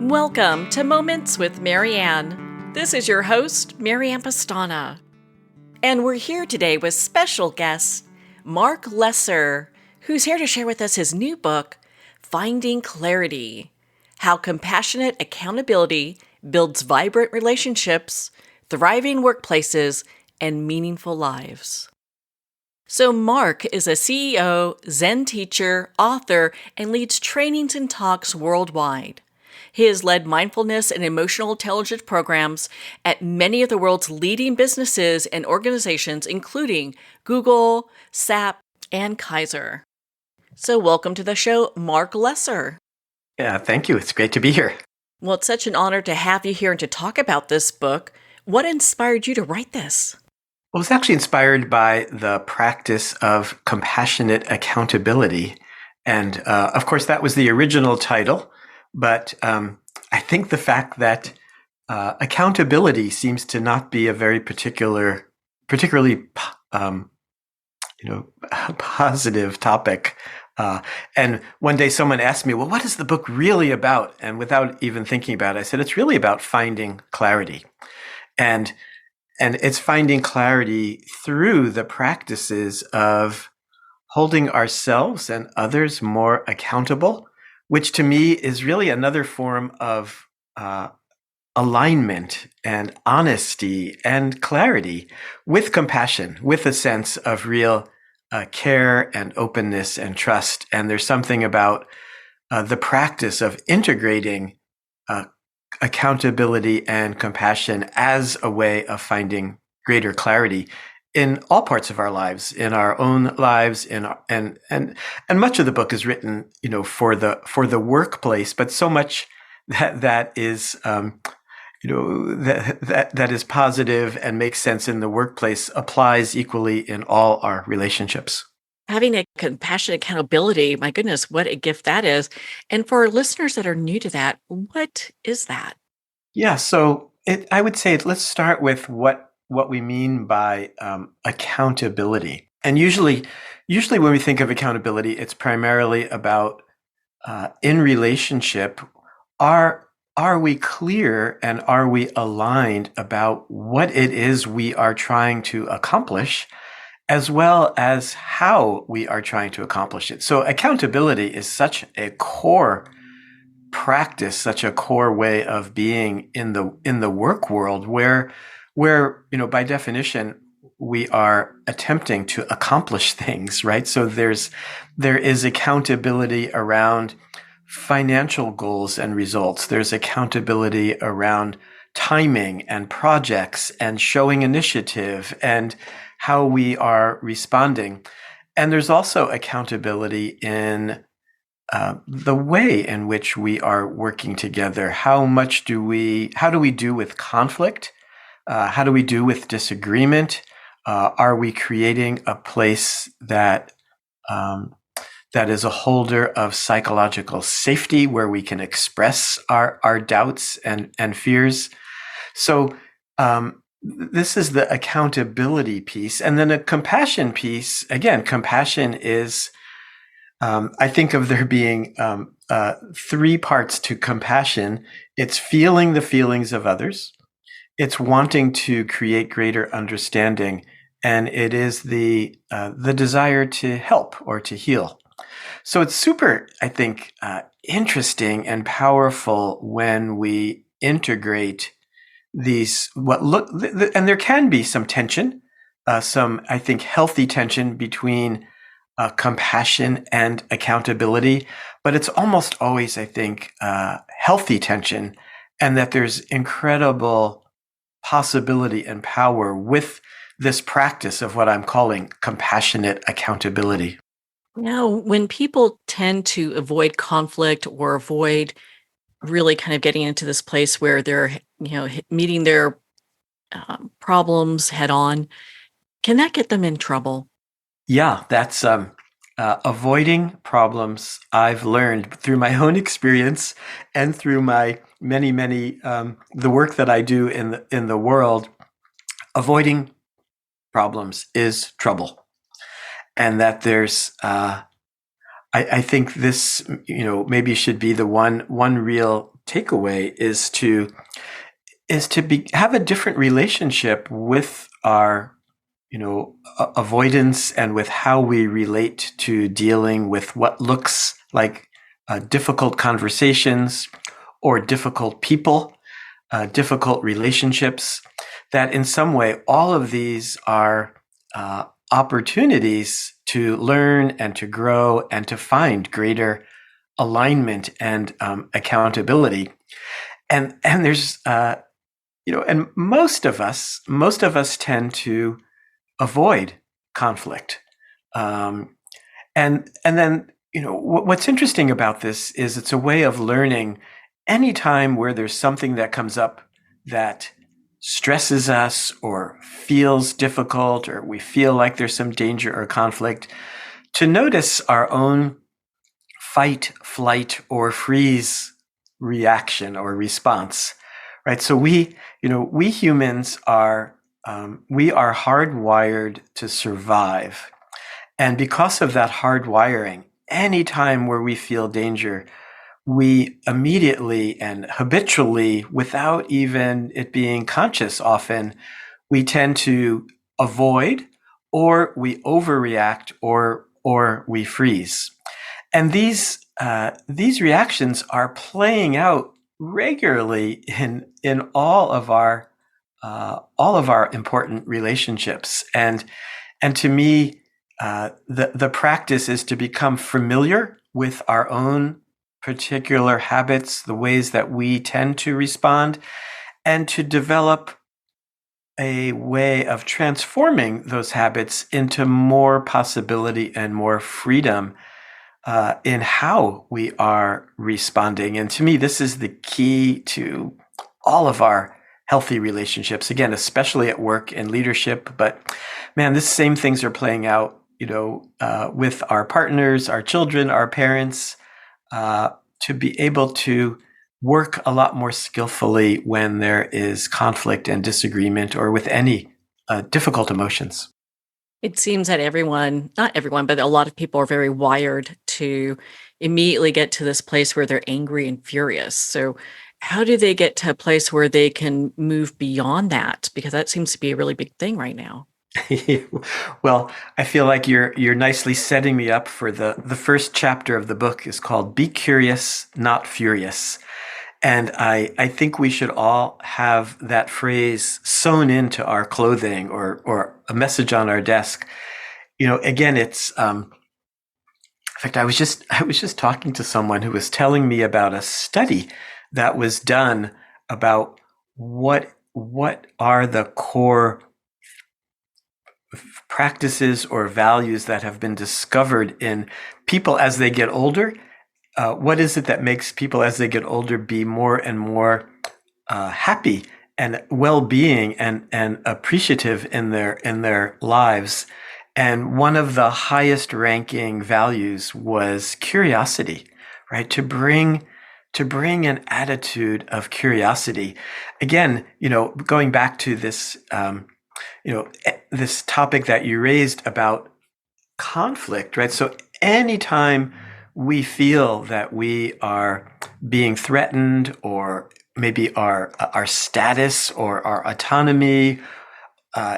Welcome to Moments with Marianne. This is your host, Marianne Pastana. And we're here today with special guest, Marc Lesser, who's here to share with us his new book, Finding Clarity: How Compassionate Accountability Builds Vibrant Relationships, Thriving Workplaces, and Meaningful Lives. So Marc is a CEO, Zen teacher, author, and leads trainings and talks worldwide. He has led mindfulness and emotional intelligence programs at many of the world's leading businesses and organizations, including Google, SAP, and Kaiser. So welcome to the show, Marc Lesser. Yeah, thank you. It's great to be here. Well, it's such an honor to have you here and to talk about this book. What inspired you to write this? I was actually inspired by the practice of compassionate accountability. And of course, that was the original title. But I think the fact that accountability seems to not be a very particularly positive topic. And one day someone asked me, well, what is the book really about? And without even thinking about it, I said, it's really about finding clarity. And it's finding clarity through the practices of holding ourselves and others more accountable, which to me is really another form of alignment and honesty and clarity with compassion, with a sense of real care and openness and trust. And there's something about the practice of integrating accountability and compassion as a way of finding greater clarity in all parts of our lives, in our own lives, and much of the book is written, for the workplace, but so much that is that is positive and makes sense in the workplace applies equally in all our relationships. Having a compassionate accountability, my goodness, what a gift that is. And for listeners that are new to that, what is that? Yeah, so I would say let's start with what we mean by accountability. And usually when we think of accountability, it's primarily about in relationship, are we clear and are we aligned about what it is we are trying to accomplish, as well as how we are trying to accomplish it? So accountability is such a core practice, such a core way of being in the work world where by definition we are attempting to accomplish things, right? So there is accountability around financial goals and results. There's accountability around timing and projects and showing initiative and how we are responding. And there's also accountability in the way in which we are working together. How do we do with conflict? How do we do with disagreement? Are we creating a place that is a holder of psychological safety where we can express our doubts and fears? So this is the accountability piece. And then a compassion piece. Again, compassion is, I think of there being three parts to compassion. It's feeling the feelings of others. It's wanting to create greater understanding. And it is the desire to help or to heal. So it's super, I think, interesting and powerful when we integrate these, and there can be some tension, some, I think, healthy tension between compassion and accountability, but it's almost always, I think, healthy tension, and that there's incredible possibility and power with this practice of what I'm calling compassionate accountability. Now, when people tend to avoid conflict or avoid really kind of getting into this place where they're, meeting their problems head on, can that get them in trouble? Yeah, that's avoiding problems. I've learned through my own experience and through my many the work that I do in the world. Avoiding problems is trouble, and that there's I think this maybe should be the one real takeaway is to have a different relationship with our avoidance and with how we relate to dealing with what looks like difficult conversations or difficult people, difficult relationships, that in some way all of these are opportunities to learn and to grow and to find greater alignment and accountability. And there's and most of us tend to avoid conflict. And then what's interesting about this is it's a way of learning. Anytime where there's something that comes up that stresses us or feels difficult, or we feel like there's some danger or conflict, to notice our own fight, flight, or freeze reaction or response, right? So we humans are we are hardwired to survive, and because of that hardwiring, anytime where we feel danger, we immediately and habitually, without even it being conscious, often we tend to avoid, or we overreact, or we freeze. And these reactions are playing out regularly in all of our important relationships. And to me, the practice is to become familiar with our own particular habits, the ways that we tend to respond, and to develop a way of transforming those habits into more possibility and more freedom in how we are responding. And to me, this is the key to all of our healthy relationships, again, especially at work and leadership. But man, the same things are playing out, with our partners, our children, our parents, to be able to work a lot more skillfully when there is conflict and disagreement, or with any difficult emotions. It seems that everyone, not everyone, but a lot of people are very wired to immediately get to this place where they're angry and furious. So, how do they get to a place where they can move beyond that? Because that seems to be a really big thing right now. Well, I feel like you're nicely setting me up for the first chapter of the book is called "Be Curious, Not Furious." And I think we should all have that phrase sewn into our clothing, or a message on our desk. Again, it's in fact, I was just talking to someone who was telling me about a study that was done about what are the core practices or values that have been discovered in people as they get older. What is it that makes people as they get older be more and more happy and well-being and appreciative in their lives? And one of the highest ranking values was curiosity, right? To bring an attitude of curiosity. Again, going back to this topic that you raised about conflict, right? So anytime we feel that we are being threatened, or maybe our status or our autonomy,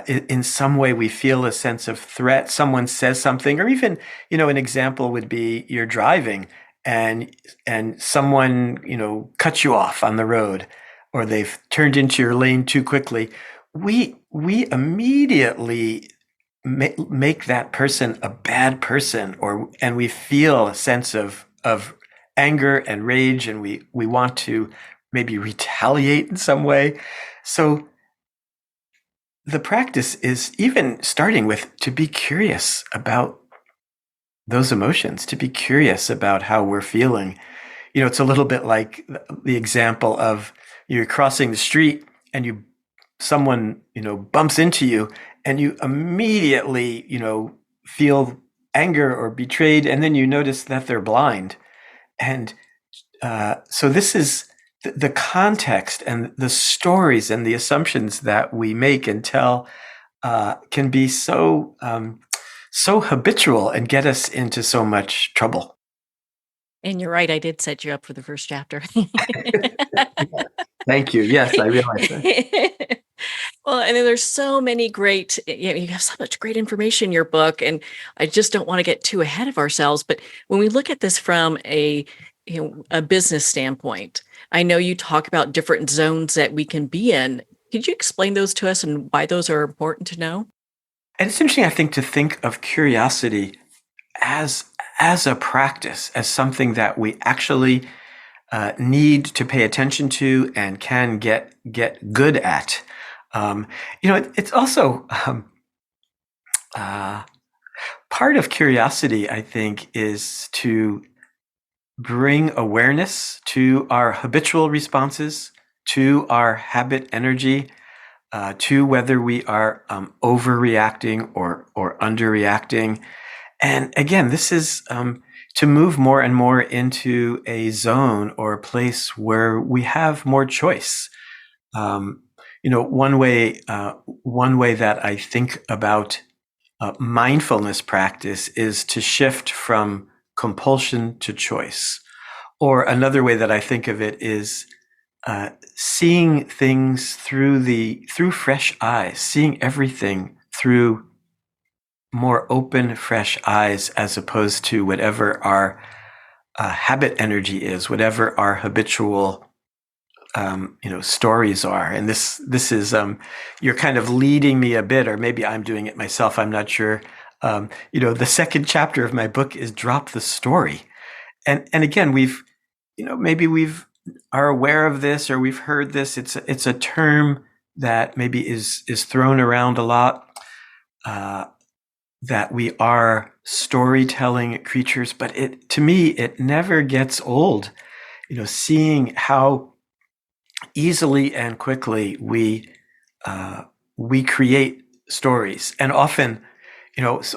in some way we feel a sense of threat, someone says something, or even, an example would be you're driving and someone, cuts you off on the road, or they've turned into your lane too quickly. We immediately make that person a bad person, and we feel a sense of anger and rage, and we want to maybe retaliate in some way. So the practice is even starting with to be curious about those emotions, to be curious about how we're feeling. It's a little bit like the example of you're crossing the street and someone, bumps into you, and you immediately, feel anger or betrayed, and then you notice that they're blind. And so this is the context and the stories and the assumptions that we make and tell can be so habitual and get us into so much trouble. And you're right, I did set you up for the first chapter. Thank you. Yes, I realize that. Well, and then there's so many great, you have so much great information in your book, and I just don't want to get too ahead of ourselves. But when we look at this from a business standpoint, I know you talk about different zones that we can be in. Could you explain those to us and why those are important to know? And it's interesting, I think, to think of curiosity as a practice, as something that we actually need to pay attention to and can get good at. It's also part of curiosity, I think, is to bring awareness to our habitual responses, to our habit energy, to whether we are overreacting or underreacting. And again, this is to move more and more into a zone or a place where we have more choice. One way that I think about mindfulness practice is to shift from compulsion to choice. Or another way that I think of it is seeing things through fresh eyes, seeing everything through more open, fresh eyes, as opposed to whatever our habit energy is, whatever our habitual stories are. And this is you're kind of leading me a bit, or maybe I'm doing it myself. I'm not sure. The second chapter of my book is "Drop the Story," and again, maybe we've are aware of this, or we've heard this. It's a term that maybe is thrown around a lot. That we are storytelling creatures, but to me, it never gets old. Seeing how easily and quickly we create stories, and often,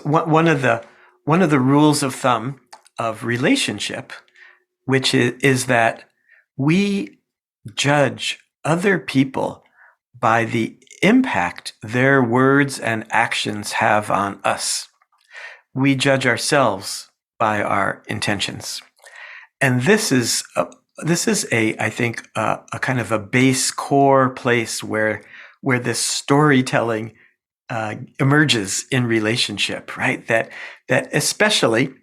one of the rules of thumb of relationship, which is that we judge other people by the impact their words and actions have on us. We judge ourselves by our intentions. And this is I think, a kind of a base core place where this storytelling emerges in relationship, right? That especially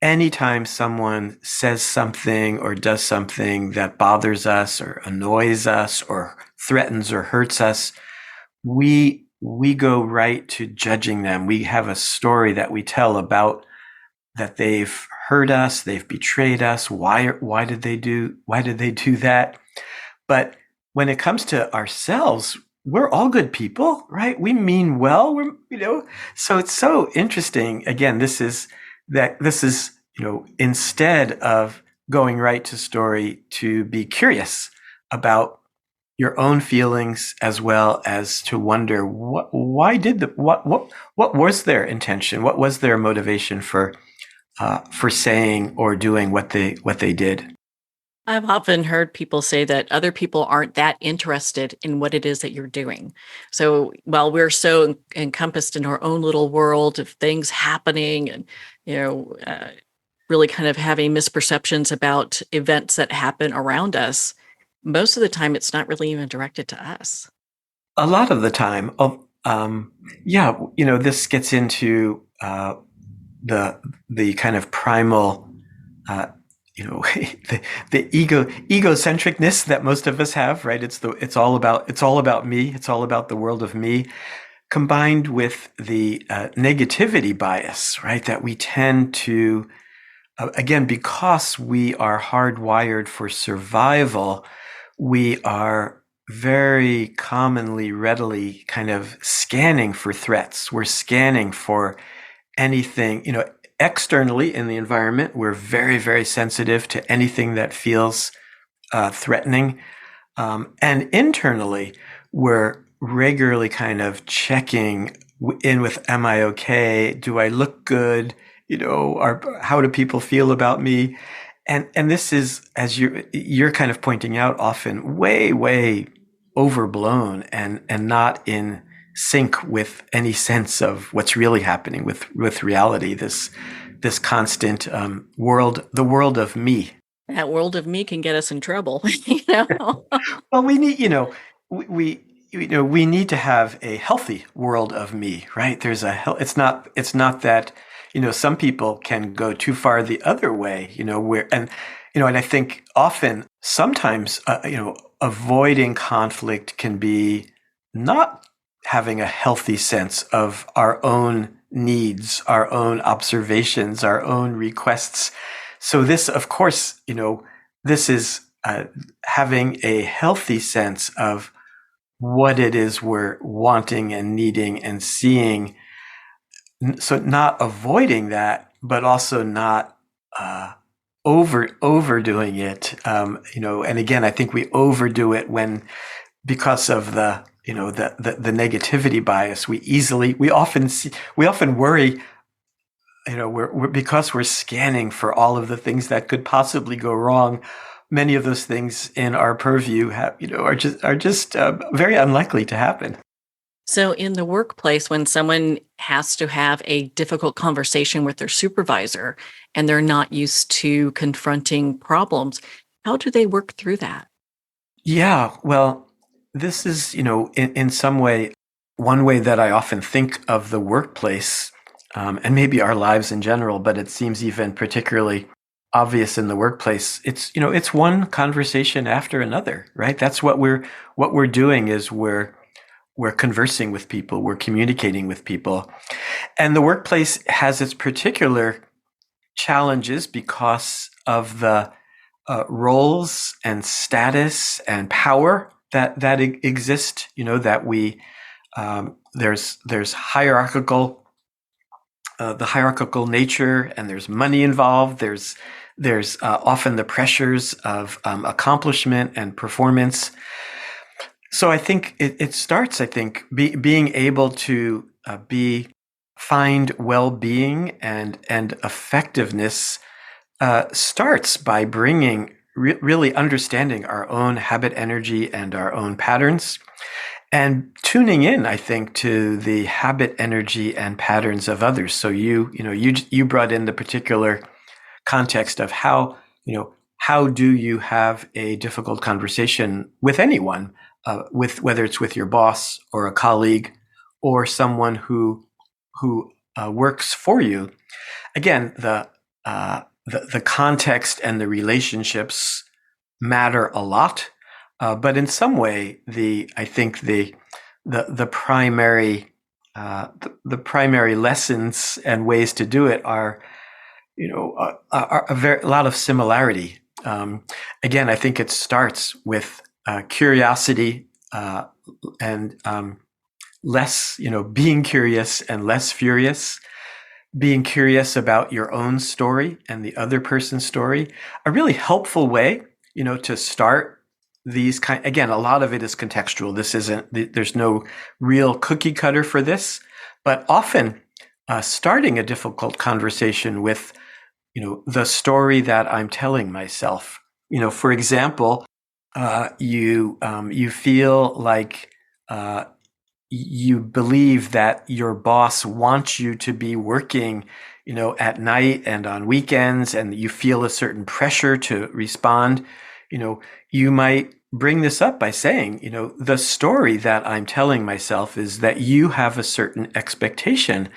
anytime someone says something or does something that bothers us or annoys us or threatens or hurts us, we go right to judging them. We have a story that we tell about that they've hurt us, they've betrayed us. Why did they do that? But when it comes to ourselves, we're all good people, right? We mean well. So it's so interesting. Again, this is instead of going right to story, to be curious about your own feelings, as well as to wonder what was their intention, what was their motivation for saying or doing what they did. I've often heard people say that other people aren't that interested in what it is that you're doing. So while we're so encompassed in our own little world of things happening, and really kind of having misperceptions about events that happen around us, most of the time it's not really even directed to us. A lot of the time, this gets into the kind of primal, the egocentricness that most of us have, right? It's all about me. It's all about the world of me, combined with the negativity bias, right? That we tend to, again, because we are hardwired for survival, we are very commonly, readily kind of scanning for threats. We're scanning for anything, externally in the environment. We're very, very sensitive to anything that feels threatening. And internally, we're regularly kind of checking in with, am I okay? Do I look good? How do people feel about me? And this is, as you're kind of pointing out, often way, way overblown and not in sync with any sense of what's really happening with reality. This this constant the world of me. That world of me can get us in trouble, you know? Well, we need, we need to have a healthy world of me, right? It's not that, some people can go too far the other way, and I think sometimes, avoiding conflict can be not having a healthy sense of our own needs, our own observations, our own requests. So this, of course, this is having a healthy sense of what it is we're wanting and needing and seeing. So not avoiding that, but also not overdoing it. And again, I think we overdo it because of the negativity bias. We often worry. Because we're scanning for all of the things that could possibly go wrong. Many of those things in our purview are just very unlikely to happen. So in the workplace, when someone has to have a difficult conversation with their supervisor and they're not used to confronting problems, how do they work through that? Yeah, well, this is, in some way, one way that I often think of the workplace, and maybe our lives in general, but it seems even particularly obvious in the workplace. It's one conversation after another, right? That's what we're doing is we're conversing with people, we're communicating with people. And the workplace has its particular challenges because of the roles and status and power that exist. That we there's hierarchical the hierarchical nature, and there's money involved. There's often the pressures of accomplishment and performance. So I think it starts. I think being able to find well-being and effectiveness starts by bringing really understanding our own habit energy and our own patterns, and tuning in, I think, to the habit energy and patterns of others. So you brought in the particular context of how do you have a difficult conversation with anyone, with whether it's with your boss or a colleague or someone who works for you. Again, the context and the relationships matter a lot, but in some way, I think the primary lessons and ways to do it are a lot of similarity. Again, I think it starts with curiosity and less, being curious and less furious. Being curious about your own story and the other person's story. A really helpful way, to start these again, a lot of it is contextual. There's no real cookie cutter for this, but often starting a difficult conversation with, the story that I'm telling myself. For example, you feel like you believe that your boss wants you to be working, at night and on weekends, and you feel a certain pressure to respond. You might bring this up by saying, the story that I'm telling myself is that you have a certain expectation.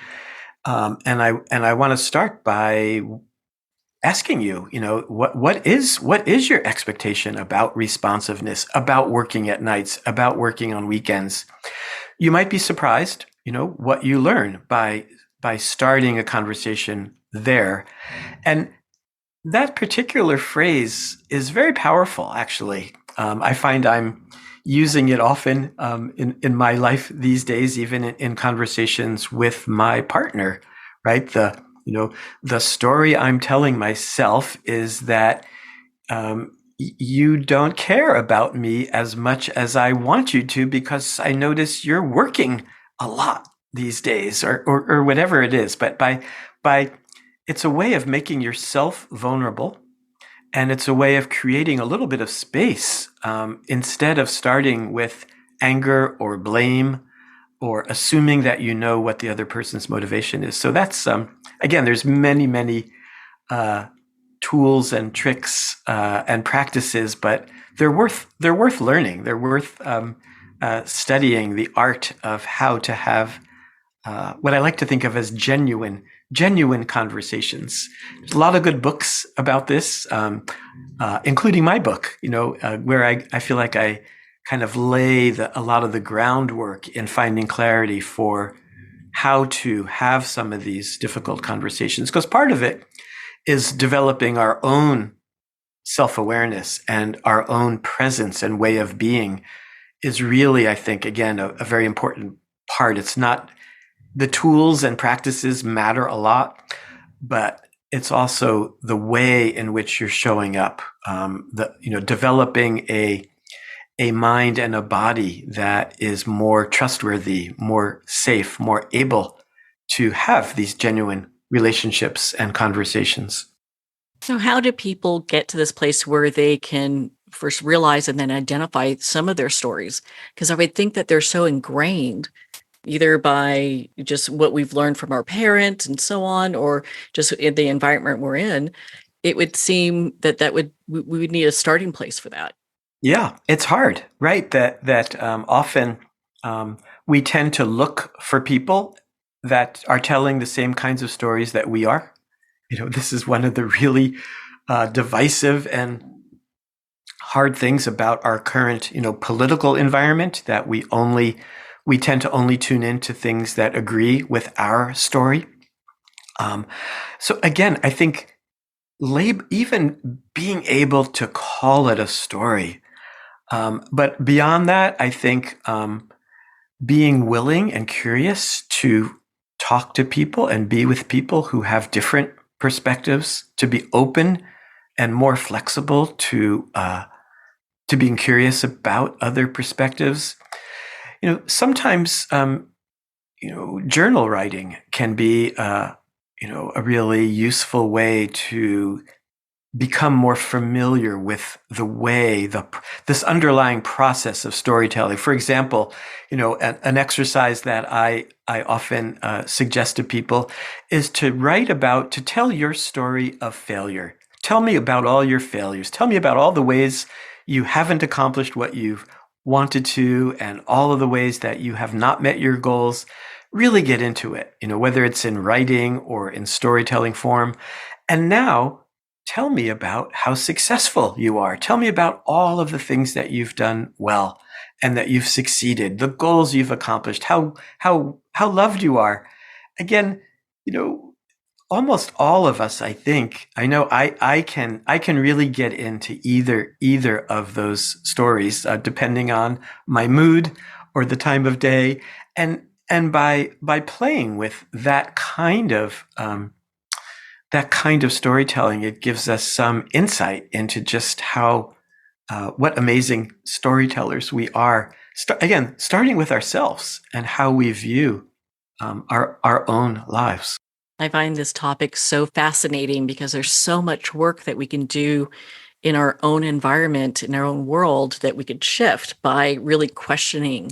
And I want to start by asking you, what is your expectation about responsiveness, about working at nights, about working on weekends? You might be surprised, what you learn by starting a conversation there. And that particular phrase is very powerful, actually. I find I'm using it often in my life these days, even in conversations with my partner, right? The story I'm telling myself is that you don't care about me as much as I want you to, because I notice you're working a lot these days, or whatever it is. But by it's a way of making yourself vulnerable, and it's a way of creating a little bit of space, instead of starting with anger or blame or assuming that you know what the other person's motivation is. So that's again, there's many uh, tools and tricks and practices, but they're worth learning. They're worth studying the art of how to have what I like to think of as genuine conversations. There's a lot of good books about this, including my book. Where I feel like I kind of lay a lot of the groundwork in finding clarity for how to have some of these difficult conversations. Because part of it is developing our own self-awareness and our own presence and way of being is really, I think, again, a very important part. It's not the tools and practices matter a lot, but it's also the way in which you're showing up. Developing a mind and a body that is more trustworthy, more safe, more able to have these genuine relationships and conversations. So, how do people get to this place where they can first realize and then identify some of their stories? Because I would think that they're so ingrained either by just what we've learned from our parents and so on, or just in the environment we're in. It would seem that we would need a starting place for that. Yeah, it's hard, right? That often we tend to look for people that are telling the same kinds of stories that we are. This is one of the really divisive and hard things about our current, political environment, that we tend to only tune into things that agree with our story. So again, I think even being able to call it a story, but beyond that, I think being willing and curious to talk to people and be with people who have different perspectives, to be open and more flexible to being curious about other perspectives. Sometimes journal writing can be a really useful way to become more familiar with the way this underlying process of storytelling. For example, an exercise that I often suggest to people is to tell your story of failure. Tell me about all your failures. Tell me about all the ways you haven't accomplished what you've wanted to, and all of the ways that you have not met your goals. Really get into it, whether it's in writing or in storytelling form. And now, tell me about how successful you are. Tell me about all of the things that you've done well and that you've succeeded, the goals you've accomplished, how loved you are. Again, almost all of us, I think, I know I can really get into either of those stories, depending on my mood or the time of day, and by playing with that kind of storytelling, it gives us some insight into just what amazing storytellers we are. Again, starting with ourselves and how we view our own lives. I find this topic so fascinating because there's so much work that we can do in our own environment, in our own world, that we could shift by really questioning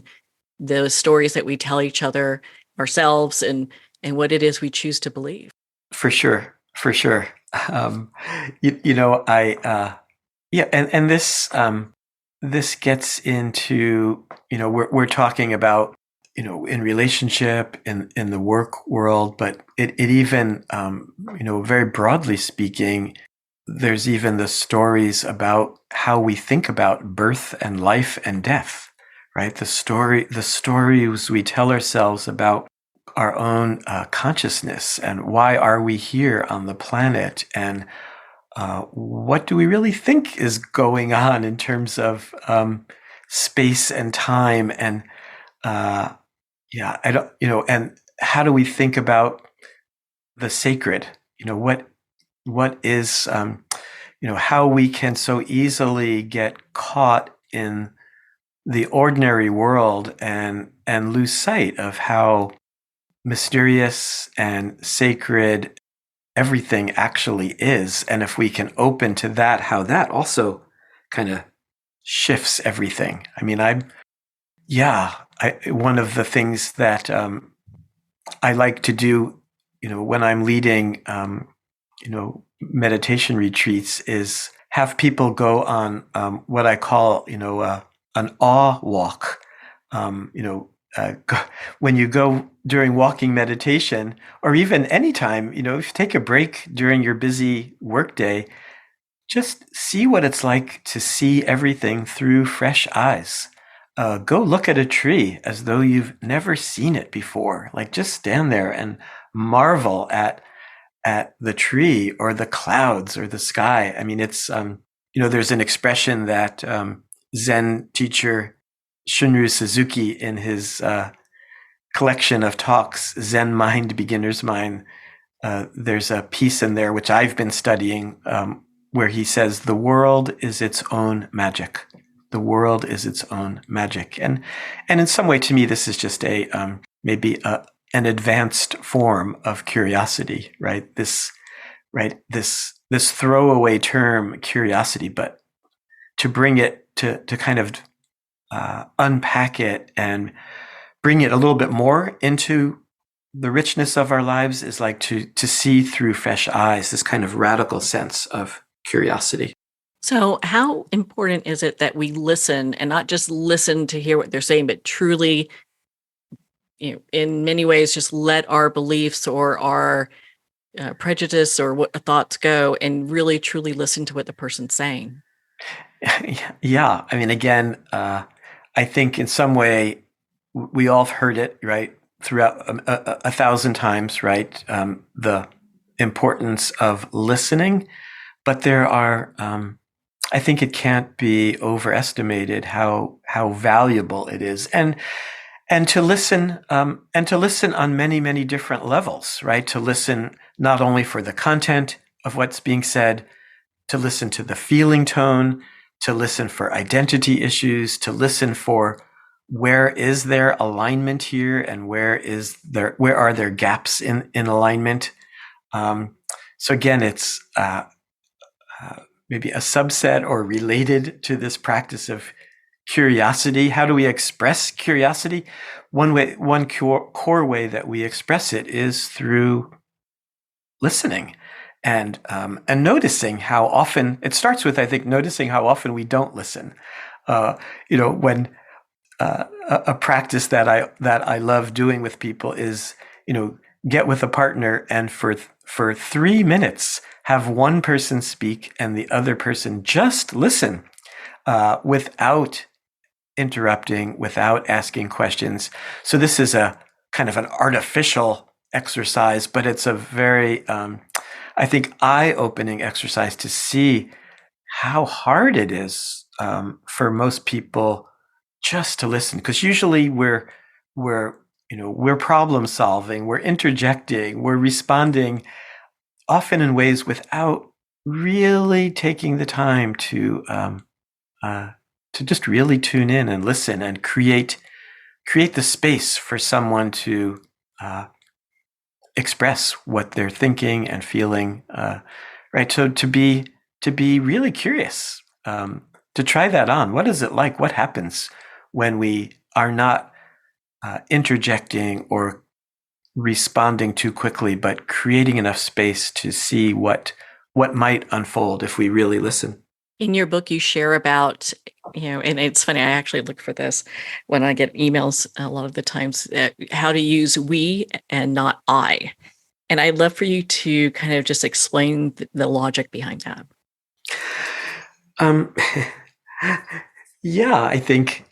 the stories that we tell each other, ourselves, and what it is we choose to believe. For sure, for sure. I yeah, and this gets into we're talking about in relationship in the work world, but it even very broadly speaking, there's even the stories about how we think about birth and life and death, right? The stories we tell ourselves about our own consciousness, and why are we here on the planet, and what do we really think is going on in terms of space and time, and I don't, and how do we think about the sacred? What is how we can so easily get caught in the ordinary world and lose sight of how mysterious and sacred everything actually is. And if we can open to that, how that also kind of shifts everything. I mean, one of the things that I like to do when I'm leading, meditation retreats, is have people go on what I call, an awe walk. Um, you know, when you go during walking meditation, or even anytime, if you take a break during your busy workday, just see what it's like to see everything through fresh eyes. Go look at a tree as though you've never seen it before. Like, just stand there and marvel at the tree or the clouds or the sky. I mean, it's there's an expression that Zen teacher Shunryu Suzuki, in his collection of talks, Zen Mind, Beginner's Mind, there's a piece in there which I've been studying, where he says, the world is its own magic. The world is its own magic. And in some way, to me, this is just maybe an advanced form of curiosity, right? This throwaway term, curiosity, but to bring it to kind of unpack it and bring it a little bit more into the richness of our lives, is like to see through fresh eyes, this kind of radical sense of curiosity. So, how important is it that we listen, and not just listen to hear what they're saying, but truly, in many ways, just let our beliefs or our prejudice or what thoughts go, and really truly listen to what the person's saying? Yeah. I mean, again, I think in some way we all have heard it, right, throughout a thousand times, right? The importance of listening, but there are, I think it can't be overestimated how valuable it is, and to listen, on many, many different levels, right? To listen not only for the content of what's being said, to listen to the feeling tone, to listen for identity issues, to listen for where is there alignment here, and where are there gaps in alignment. So again, it's maybe a subset or related to this practice of curiosity. How do we express curiosity? One core way that we express it is through listening, and noticing how often it starts with, I think, noticing how often we don't listen. When a practice that I love doing with people is, get with a partner and for 3 minutes have one person speak and the other person just listen, without interrupting, without asking questions. So this is a kind of an artificial exercise, but it's a very, I think, eye-opening exercise to see how hard it is for most people just to listen. Because usually we're problem solving, we're interjecting, we're responding, often in ways without really taking the time to just really tune in and listen and create the space for someone to express what they're thinking and feeling, right? So to be really curious, to try that on. What is it like? What happens when we are not interjecting or responding too quickly, but creating enough space to see what might unfold if we really listen? In your book, you share about, and it's funny, I actually look for this when I get emails a lot of the times, how to use we and not I. And I'd love for you to kind of just explain the logic behind that. Yeah, I think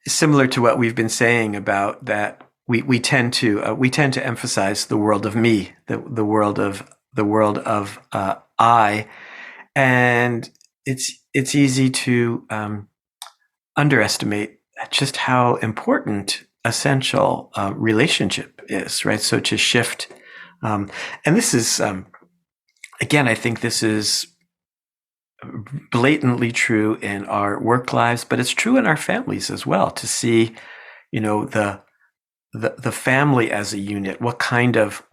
similar to what we've been saying about that, we tend to emphasize the world of me, the world of I, and it's easy to underestimate just how important essential relationship is, right? So to shift, and this is again, I think this is blatantly true in our work lives, but it's true in our families as well. To see, the family as a unit. What kind of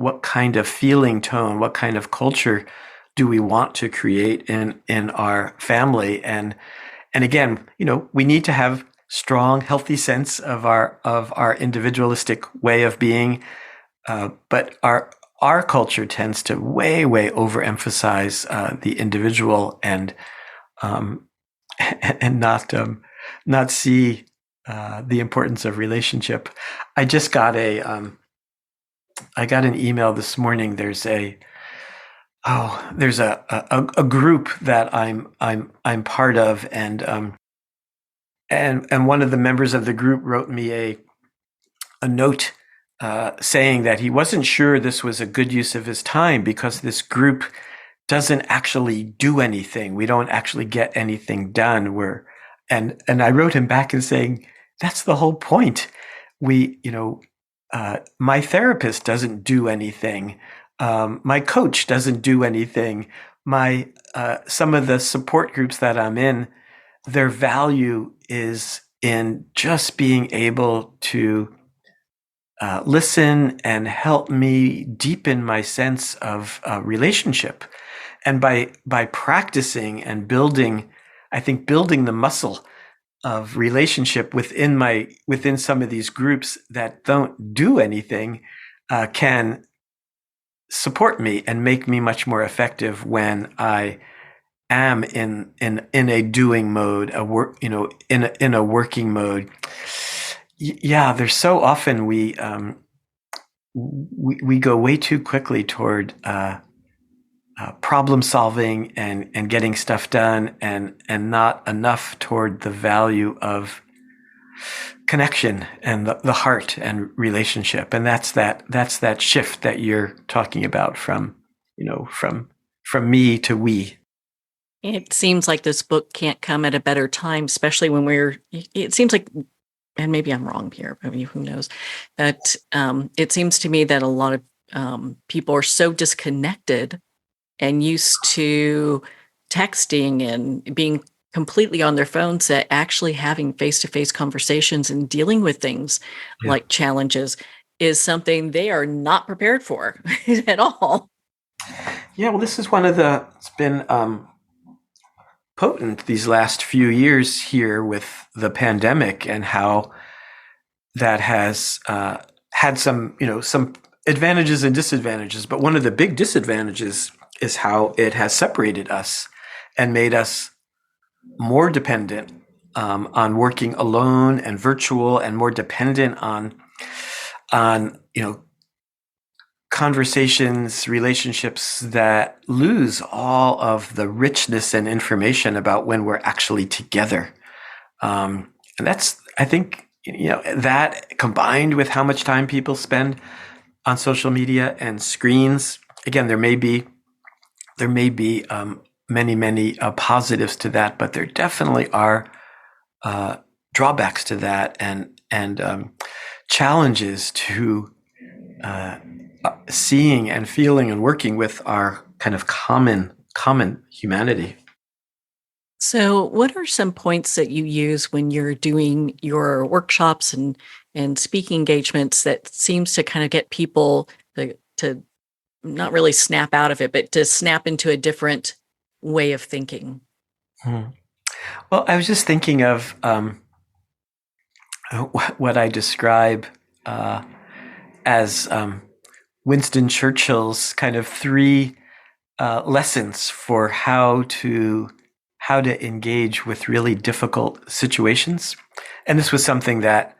feeling tone, what kind of culture do we want to create in our family? And again, we need to have strong, healthy sense of our individualistic way of being, but our culture tends to way overemphasize the individual um, and not see the importance of relationship. I just got I got an email this morning. There's a group that I'm part of, and one of the members of the group wrote me a note saying that he wasn't sure this was a good use of his time because this group doesn't actually do anything. We don't actually get anything done. And I wrote him back and saying, that's the whole point. My therapist doesn't do anything. My coach doesn't do anything. Some of the support groups that I'm in, their value is in just being able to listen and help me deepen my sense of relationship. And by practicing and building, I think building the muscle of relationship within some of these groups that don't do anything can support me and make me much more effective when I am in a doing mode, in a working mode. Yeah, there's so often we go way too quickly toward problem solving and getting stuff done, and not enough toward the value of connection and the heart and relationship. And that's that shift that you're talking about from me to we. It seems like this book can't come at a better time, especially when it seems like, and maybe I'm wrong here, maybe who knows, but it seems to me that a lot of people are so disconnected and used to texting and being completely on their phones that actually having face-to-face conversations and dealing with things like challenges is something they are not prepared for at all. Yeah, well, this is it's been potent these last few years here with the pandemic, and how that has had some advantages and disadvantages. But one of the big disadvantages is how it has separated us and made us more dependent on working alone and virtual, and more dependent on conversations, relationships that lose all of the richness and information about when we're actually together. And that's, I think, that combined with how much time people spend on social media and screens. Again, there may be many positives to that, but there definitely are drawbacks to that, and challenges to seeing and feeling and working with our kind of common humanity. So what are some points that you use when you're doing your workshops and speaking engagements that seems to kind of get people to not really snap out of it, but to snap into a different way of thinking? Well, I was just thinking of what I describe as Winston Churchill's kind of 3 lessons for how to engage with really difficult situations. And this was something that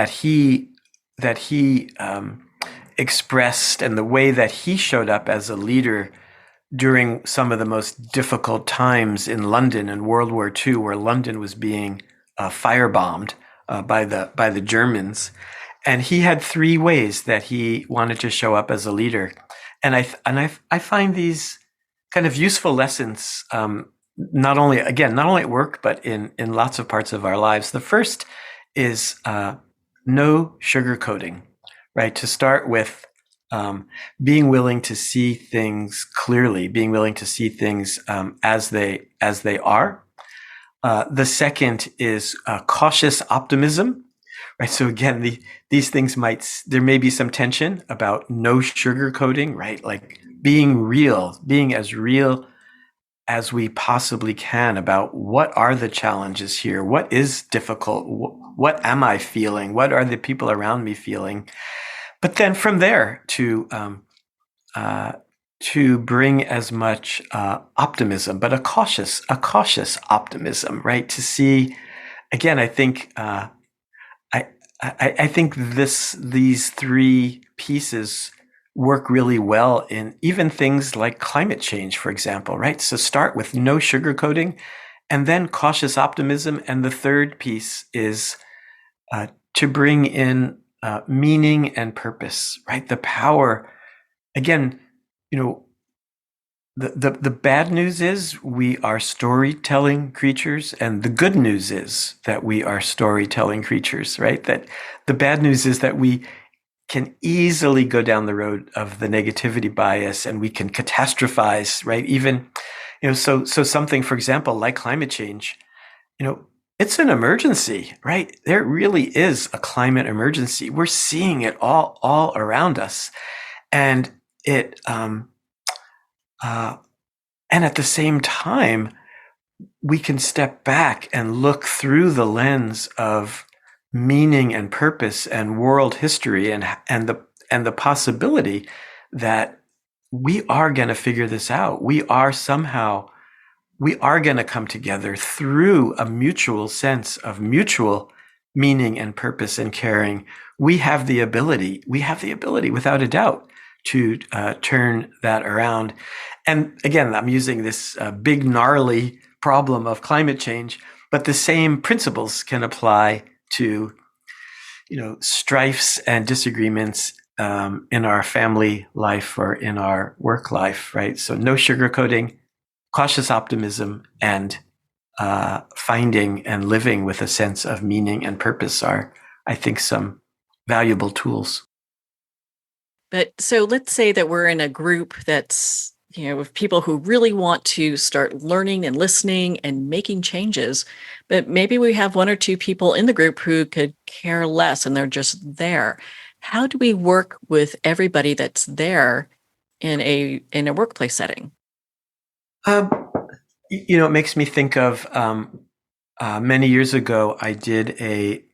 he expressed, and the way that he showed up as a leader during some of the most difficult times in London in World War II, where London was being firebombed by the Germans. And he had 3 ways that he wanted to show up as a leader. And I find these kind of useful lessons, not only at work, but in lots of parts of our lives. The first is no sugarcoating, right? To start with, being willing to see things clearly, being willing to see things as they are. The second is cautious optimism, right? So again, these things there may be some tension about no sugarcoating, right? Like being real, being as real as we possibly can about what are the challenges here, what is difficult, what am I feeling, what are the people around me feeling, but then from there uh, to bring as much optimism, but a cautious optimism, right? To see again, I think I, I think these three pieces work really well in even things like climate change, for example, right? So start with no sugarcoating, and then cautious optimism, and the third piece is to bring in meaning and purpose, right? The power, again, you know, the bad news is we are storytelling creatures, and the good news is that we are storytelling creatures, right? That the bad news is that we can easily go down the road of the negativity bias, and we can catastrophize, right? Even, so something, for example, like climate change, it's an emergency, right? There really is a climate emergency. We're seeing it all around us, and it and at the same time, we can step back and look through the lens of meaning and purpose and world history and the possibility that we are going to figure this out. We are going to come together through a mutual sense of mutual meaning and purpose and caring. We have the ability without a doubt to turn that around. And again, I'm using this big, gnarly problem of climate change, but the same principles can apply to, strifes and disagreements in our family life or in our work life, right? So no sugarcoating, cautious optimism, and finding and living with a sense of meaning and purpose are, I think, some valuable tools. But so let's say that we're in a group that's, of people who really want to start learning and listening and making changes, but maybe we have one or two people in the group who could care less and they're just there. How do we work with everybody that's there in a workplace setting? It makes me think of many years ago, I did a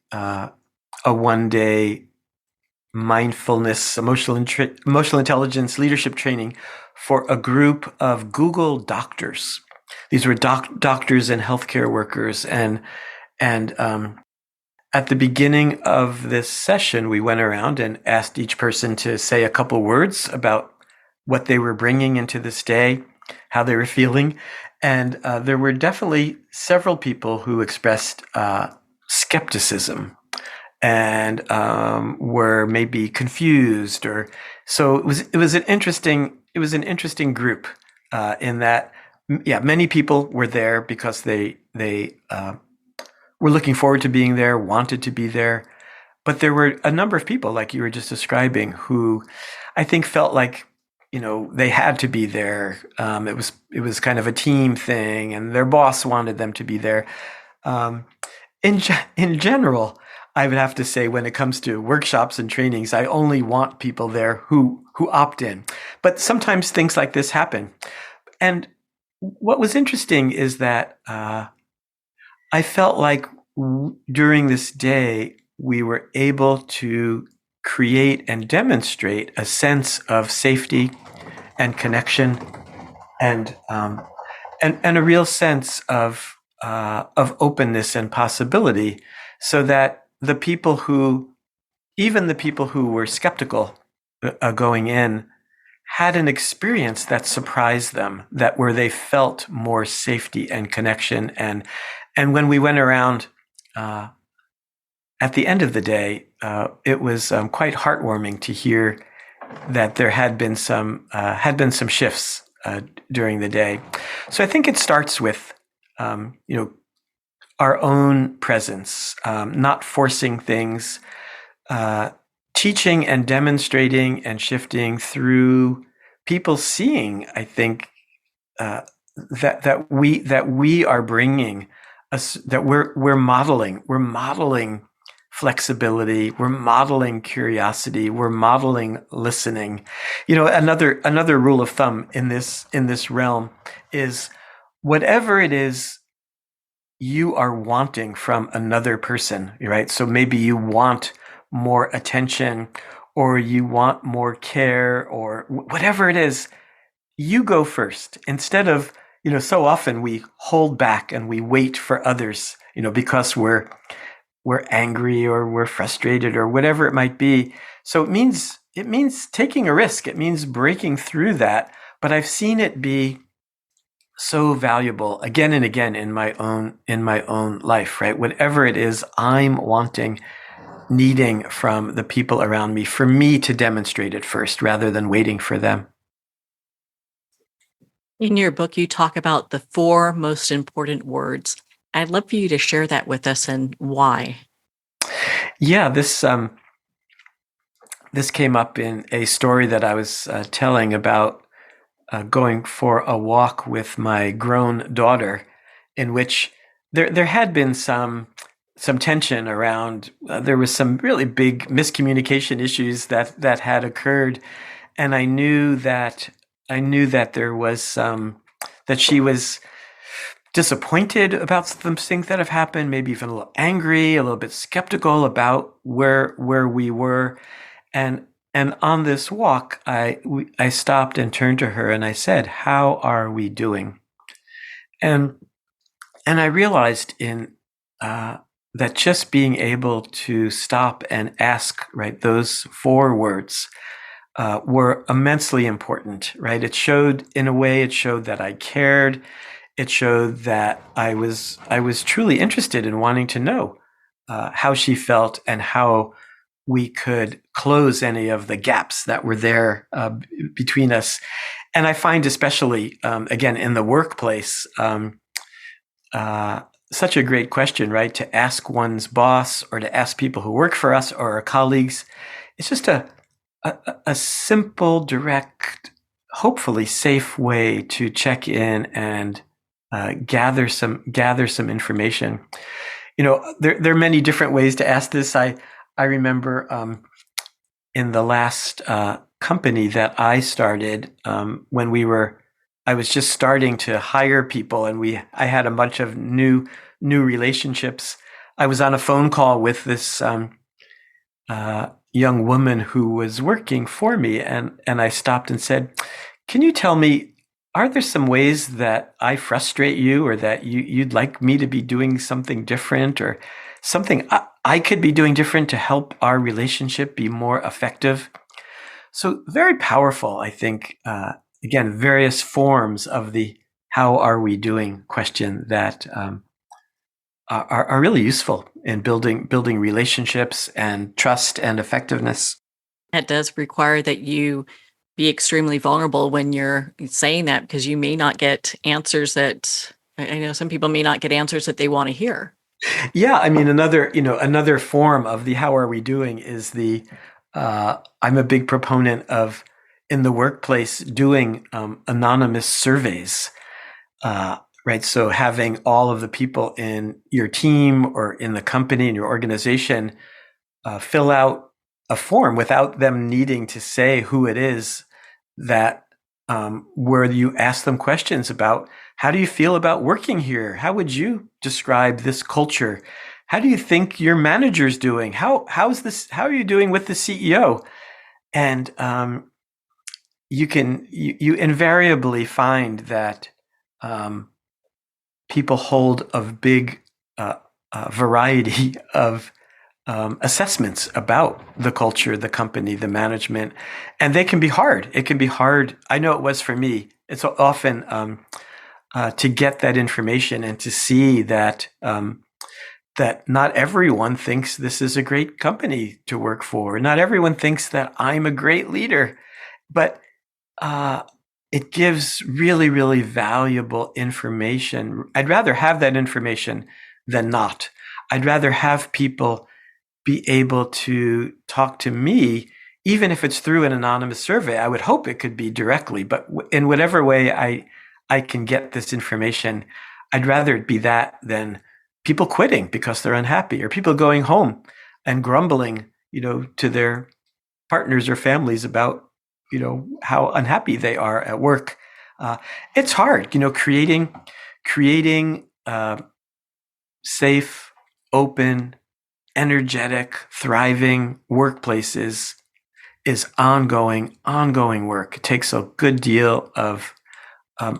1-day mindfulness, emotional intelligence leadership training for a group of Google doctors. These were doctors and healthcare workers, and at the beginning of this session, we went around and asked each person to say a couple words about what they were bringing into this day, how they were feeling, and there were definitely several people who expressed skepticism and were maybe confused, or so it was an interesting group in that, yeah, many people were there because they were looking forward to being there, wanted to be there, but there were a number of people, like you were just describing, who I think felt like they had to be there. It was kind of a team thing, and their boss wanted them to be there. In general, I would have to say, when it comes to workshops and trainings, I only want people there who opt in. But sometimes things like this happen. And what was interesting is that I felt like during this day, we were able to create and demonstrate a sense of safety and connection, and a real sense of openness and possibility, so that even the people who were skeptical going in, had an experience that surprised them, where they felt more safety and connection. And when we went around at the end of the day, it was quite heartwarming to hear that there had been some shifts during the day. So I think it starts with our own presence, not forcing things, teaching and demonstrating and shifting through people seeing, I think, that we are bringing us, that we're modeling flexibility, we're modeling curiosity, we're modeling listening. Another rule of thumb in this realm is, whatever it is you are wanting from another person, right? So maybe you want more attention, or you want more care, or whatever it is, you go first instead of, so often we hold back and we wait for others, because we're angry or we're frustrated or whatever it might be. So it means taking a risk. It means breaking through that. But I've seen it be so valuable again and again in my own life, right? Whatever it is I'm needing from the people around me, for me to demonstrate it first rather than waiting for them. In your book, you talk about the four most important words. I'd love for you to share that with us and why. Yeah, this came up in a story that I was telling about going for a walk with my grown daughter, in which there had been some tension around. There was some really big miscommunication issues that had occurred, and I knew that there was that she was disappointed about some things that have happened, maybe even a little angry, a little bit skeptical about where we were. And on this walk, I stopped and turned to her and I said, "How are we doing?" And I realized in that just being able to stop and ask, right, those four words were immensely important, right? It showed that I cared. It showed that I was truly interested in wanting to know how she felt and how we could close any of the gaps that were there between us. And I find, especially again in the workplace, such a great question, right? To ask one's boss or to ask people who work for us or our colleagues. It's just a simple, direct, hopefully safe way to check in and gather some information. There are many different ways to ask this. I remember in the last company that I started, when I was just starting to hire people, and I had a bunch of new relationships. I was on a phone call with this young woman who was working for me, and I stopped and said, "Can you tell me, are there some ways that I frustrate you, or that you'd like me to be doing something different, or something I could be doing different to help our relationship be more effective?" So very powerful, I think. Again, various forms of the "How are we doing?" question that are really useful in building relationships and trust and effectiveness. That does require that you be extremely vulnerable when you're saying that, because you may not get answers that I know some people may not get answers that they want to hear. Yeah, I mean, another form of the "How are we doing?" is I'm a big proponent of, in the workplace, doing anonymous surveys. Right. So having all of the people in your team or in the company, in your organization, fill out a form without them needing to say who it is, that where you ask them questions about, how do you feel about working here? How would you describe this culture? How do you think your manager's doing? How's this? How are you doing with the CEO? And you invariably find that people hold a big variety of assessments about the culture, the company, the management, and they can be hard. It can be hard. I know it was for me. It's often to get that information and to see that that not everyone thinks this is a great company to work for. Not everyone thinks that I'm a great leader, but it gives really, really valuable information. I'd rather have that information than not. I'd rather have people be able to talk to me, even if it's through an anonymous survey. I would hope it could be directly, but in whatever way I can get this information, I'd rather it be that than people quitting because they're unhappy, or people going home and grumbling, to their partners or families about, how unhappy they are at work. It's hard, creating safe, open, energetic, thriving workplaces is ongoing work. It takes a good deal of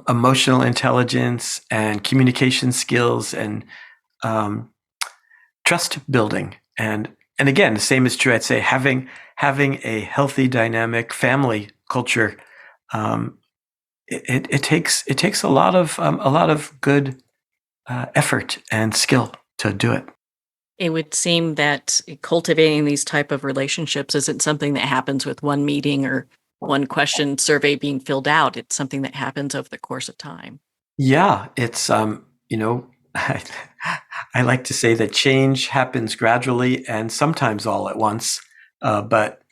emotional intelligence and communication skills and um, trust building. And again, the same is true. I'd say having a healthy, dynamic family culture. It takes a lot of good effort and skill to do it. It would seem that cultivating these type of relationships isn't something that happens with one meeting or one question survey being filled out. It's something that happens over the course of time. Yeah, it's I, I like to say that change happens gradually and sometimes all at once. But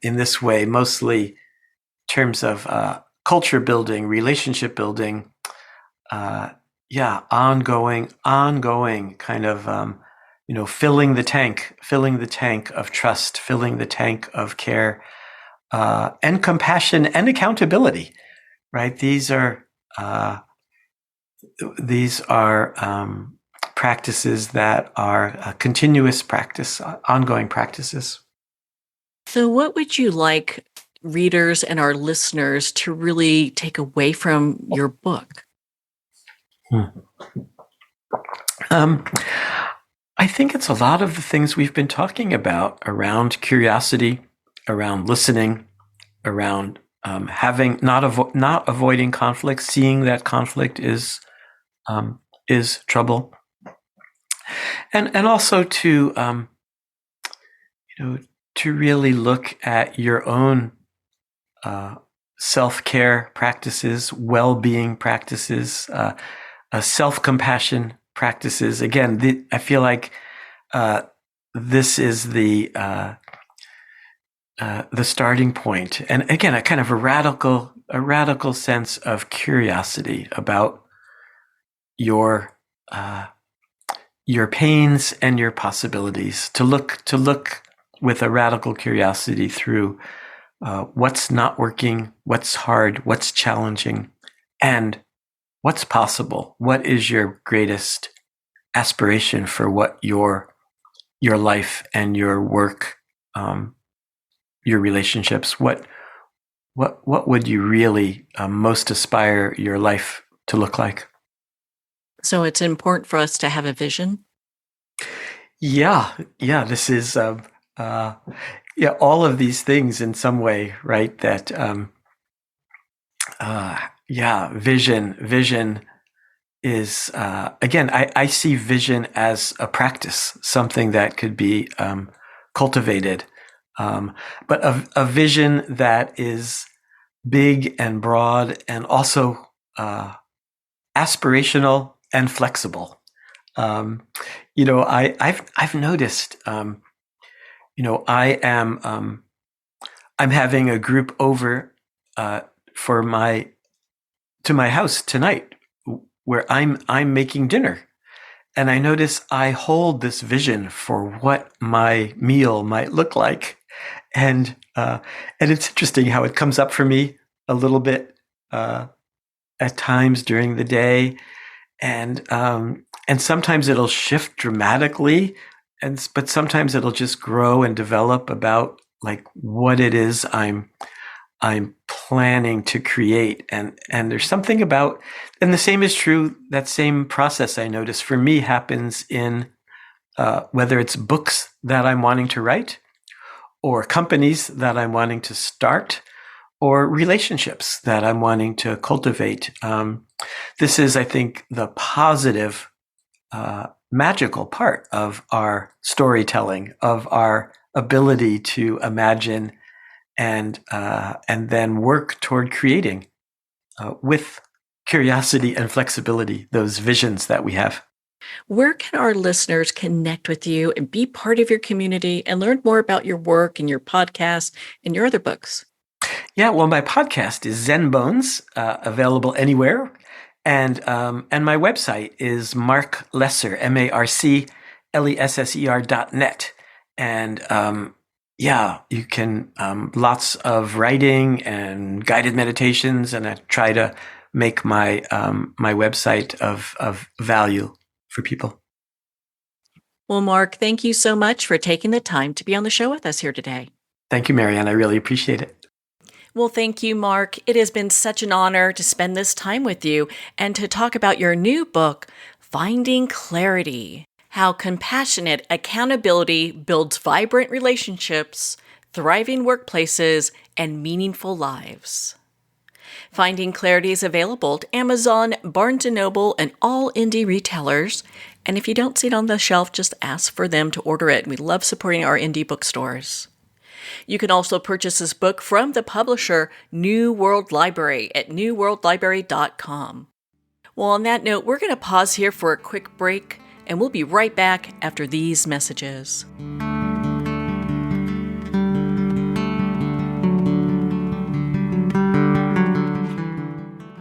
in this way, mostly in terms of culture building, relationship building, yeah, ongoing kind of filling the tank of trust, filling the tank of care, and compassion and accountability. Right? These are practices that are a continuous practice, ongoing practices. So, what would you like readers and our listeners to really take away from your book? I think it's a lot of the things we've been talking about around curiosity, around listening, around having not avoiding conflict, seeing that conflict is trouble, and also to to really look at your own self-care practices, well-being practices, self-compassion practices. Again, I feel like this is the starting point, and again, a kind of a radical sense of curiosity about your pains and your possibilities. To look with a radical curiosity through what's not working, what's hard, what's challenging, and what's possible. What is your greatest aspiration for what your life and your work, your relationships? What would you really most aspire your life to look like? So it's important for us to have a vision. Yeah. This is all of these things in some way, right? That vision is again. I see vision as a practice, something that could be cultivated, but a vision that is big and broad and also aspirational and flexible. I've noticed. I'm having a group over to my house tonight, where I'm making dinner, and I notice I hold this vision for what my meal might look like, and it's interesting how it comes up for me a little bit at times during the day, and sometimes it'll shift dramatically, but sometimes it'll just grow and develop about like what it is I'm planning to create, and there's something about, and the same is true. That same process, I notice, for me happens in whether it's books that I'm wanting to write, or companies that I'm wanting to start, or relationships that I'm wanting to cultivate. This is, I think, the positive, magical part of our storytelling, of our ability to imagine and then work toward creating with curiosity and flexibility those visions that we have. Where can our listeners connect with you and be part of your community and learn more about your work and your podcast and your other books? Yeah, well, my podcast is Zen Bones, available anywhere, and my website is Marc Lesser, MarcLesser.net, and you can lots of writing and guided meditations, and I try to make my my website of value for people. Well, Marc, thank you so much for taking the time to be on the show with us here today. Thank you, Marianne. I really appreciate it. Well, thank you, Mark. It has been such an honor to spend this time with you and to talk about your new book, Finding Clarity: How Compassionate Accountability Builds Vibrant Relationships, Thriving Workplaces, and Meaningful Lives. Finding Clarity is available at Amazon, Barnes & Noble, and all indie retailers. And if you don't see it on the shelf, just ask for them to order it. We love supporting our indie bookstores. You can also purchase this book from the publisher New World Library at newworldlibrary.com. Well, on that note, we're going to pause here for a quick break, and we'll be right back after these messages.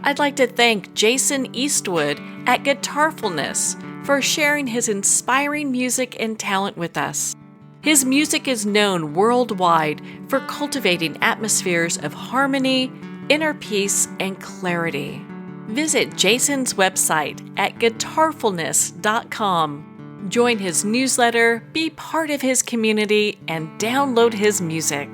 I'd like to thank Jason Eastwood at Guitarfulness for sharing his inspiring music and talent with us. His music is known worldwide for cultivating atmospheres of harmony, inner peace, and clarity. Visit Jason's website at guitarfulness.com. Join his newsletter, be part of his community, and download his music.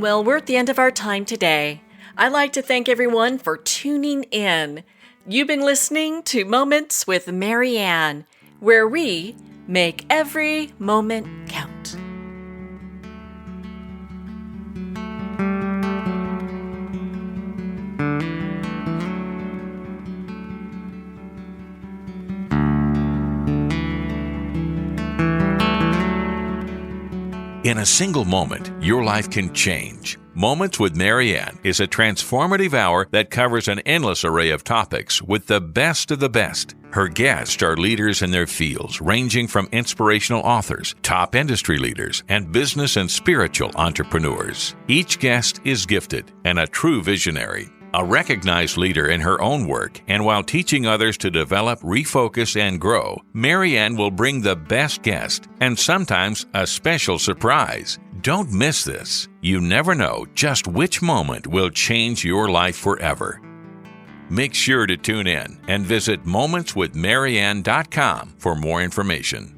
Well, we're at the end of our time today. I'd like to thank everyone for tuning in. You've been listening to Moments with Marianne, where we make every moment count. In a single moment, your life can change. Moments with Marianne is a transformative hour that covers an endless array of topics with the best of the best. Her guests are leaders in their fields, ranging from inspirational authors, top industry leaders, and business and spiritual entrepreneurs. Each guest is gifted and a true visionary, a recognized leader in her own work, and while teaching others to develop, refocus, and grow, Marianne will bring the best guest and sometimes a special surprise. Don't miss this. You never know just which moment will change your life forever. Make sure to tune in and visit momentswithmarianne.com for more information.